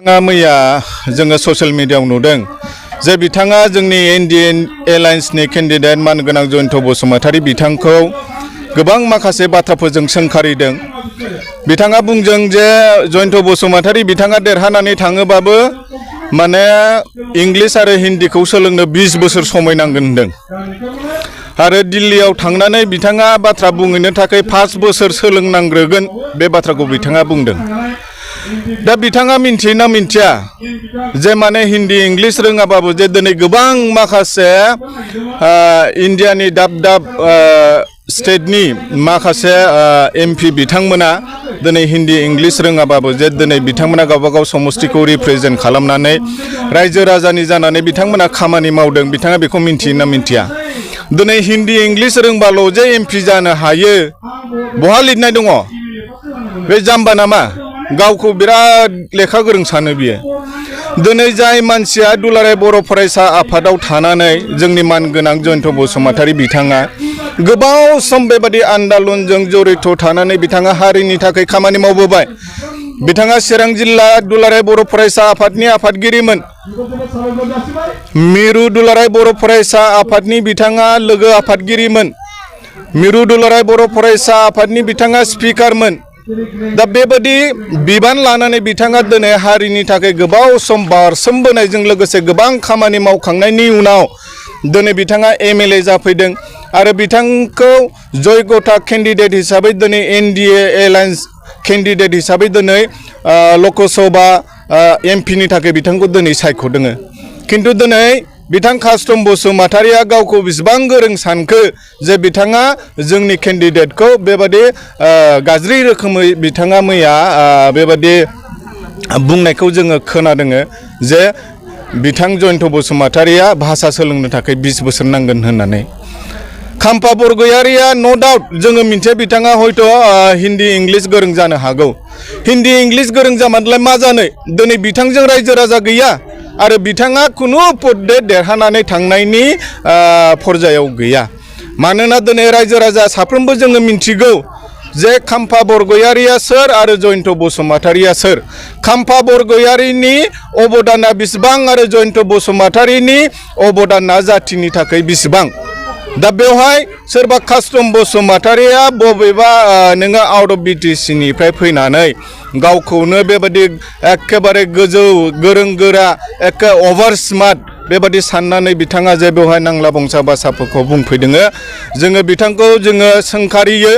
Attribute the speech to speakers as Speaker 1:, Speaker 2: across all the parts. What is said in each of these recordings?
Speaker 1: मैया जोङो ससियेल मिडियायाव नुदों जे बिथाङा जोंनि इंडियन एलायन्सनि कैंडिडेट मानगोनां जयंत बसुमतारी बिथांखौ गोबां माखासे बाथ्राफोरजों सोंखारिदों। बिथाङा बुंदों जे जयंत बसुमतारी बिथाङा देरहानानै थाङोबाबो माने इंलिश आरो हिंदीखौ सोलोंनो 20 बोसोर समय नांगोन होनदों आरो दिल्लीयाव थांनानै बिथाङा बाथ्रा बुंहैनो थाखाय 5 बोसोर सोलोंनांग्रोगोन बे बाथ्राखौ बिथाङा बुंदों। दा बिथाङा मिन्थियोना मिन्थिया जे माने हिंदी इंलिश रोङाबाबो जे दिनै गोबां माखासे इंडियानि दाब दाब स्टेटनि माखासे एमपि बिथांमोना दिनै हिंदी इंलिश रोङाबाबो जे दिनै बिथांमोना गावबागाव समस्तिखौ रिप्रेजेन्ट खालामनानै रायजो राजानि जानानै बिथांमोना खामानि मावदों। बिथाङा बेखौ मिन्थियोना मिन्थिया दिनै हिंदी इंलिश रोंबाल' जे एमपि जानो हायो बहा लिरनाय दङ? बे जाम्बा नामा? गावखौ बिराद लेखा गोरों सानो बियो। दिनै जाय मानसिया दुलाराय बर' फरायसा आफादाव थानानै जोंनि मानगोनां जयंत बसुमतारी बिथाङा गोबाव सम बेबादि आन्दलनजों जड़ित थानानै बिथाङा हारिनि थाखाय खामानि मावबोबाय। बिथाङा चिरां जिल्ला दुलाराय बर' फरायसा आफादनि आफादगिरिमोन। मिरु दुलाराय बर' फरायसा आफादनि बिथाङा लोगो आफादगिरिमोन। मिरु दुलाराय बर' फरायसा आफादनि बिथाङा स्पिकारमोन। दा बेबादि बिबान लानानै बिथाङा दिनै हारिनि थाखाय गोबाव सम बारसोमबोनायजों लोगोसे गोबां खामानि मावखांनायनि उनाव दिनै बिथाङा एमएलए जाफैदों आरो बिथांखौ जयगता कैंडिडेट हिसाबै दिनै एनडीए एलायन्स कैंडिडेट हिसाबै दिनै लकसभा एमपिनि थाखाय बिथांखौ दिनै सायख'दों। किन्तु दिनै बिथां कास्टम बसुमतारीया गावखौ बेसेबां गोरों सानखो जे बिथाङा जोंनि कैंडिडेटखौ बेबादि गाज्रि रोखोमै बिथाङा मैया बेबादि बुंनायखौ जोङो खोनादों जे बिथां जयंत बसुमतारीया भाषा सोलोंनो थाखाय 20 बोसोर नांगोन होननानै। खाम्फा बरगयारिया न' डाउट जोङो मिन्थिया बिथाङा हयथ' हिंदी इंलिश गोरों जानो हागौ। हिंदी इंलिश गोरों जामानलाय मा जानो? दिनै बिथांजों रायजो राजा गैया आरो बिथाङा खुनु पदे देरहानानै थांनायनि पर्यायाव गैया। मानोना दिनै रायजो राजा साफ्रोमबो जोङो मिन्थिगौ जे खाम्फा बरगयारिया सोर आरो जयंत बसुमतारीया सोर। खाम्फा बरगयारिनि अबदाना बेसेबां आरो जयंत बसुमतारीनि अबदाना जाथिनि थाखाय बेसेबां। दा बेवहाय सोरबा कास्टम बसुमतारीया बबेबा नोङो आउट अफ बिटिसि निफ्राय फैनानै गावखौनो बेबादि एखेबारे गोजौ गोरों गोरा एखे अभार स्मार्ट बेबादि साननानै बिथाङा जे बेवहाय नांला बंसा भाषाफोरखौ बुंफैदों। जोङो बिथांखौ जोङो सोंखारियो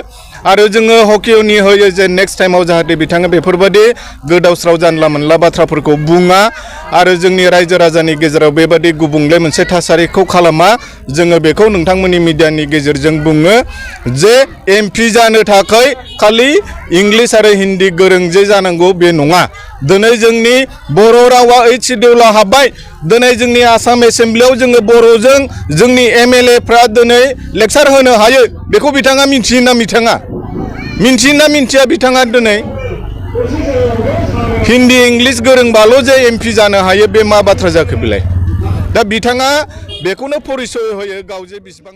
Speaker 1: आरो जोङो हकियावनि होयो जे नेक्स्ट टाइमाव जाहाथे बिथाङा बेफोरबादि गोदाव स्राव जानला मोनला बाथ्राफोरखौ बुङा आरो जोंनि रायजो राजानि गेजेराव बेबादि गुबुंले मोनसे थासारिखौ खालामा। जोङो बेखौ नोंथांमोननि मिडियानि गेजेरजों बुङो जे एमपि जानो थाखाय खालि इंलिश आरो हिंदी गोरों जे जानांगौ बे नङा। दिनै जोंनि बर' रावा 8 शिड्यूलाव हाबबाय। दिनै जोंनि आसाम एसेम्ब्लियाव जोङो बर'जों जोंनि एमएलएफ्रा दिनै लेक्सार होनो हायो। बेखौ बिथाङा मिन्थियोना मिथिया? मिन्थियोना मिन्थिया बिथाङा दिनै हिंदी इंलिश गोरोंबाल' जे एमपि जानो हायो बे मा बाथ्रा जाखो बेलाय? दा बिथाङा बेखौनो परिचय होयो गाव जे बेसेबां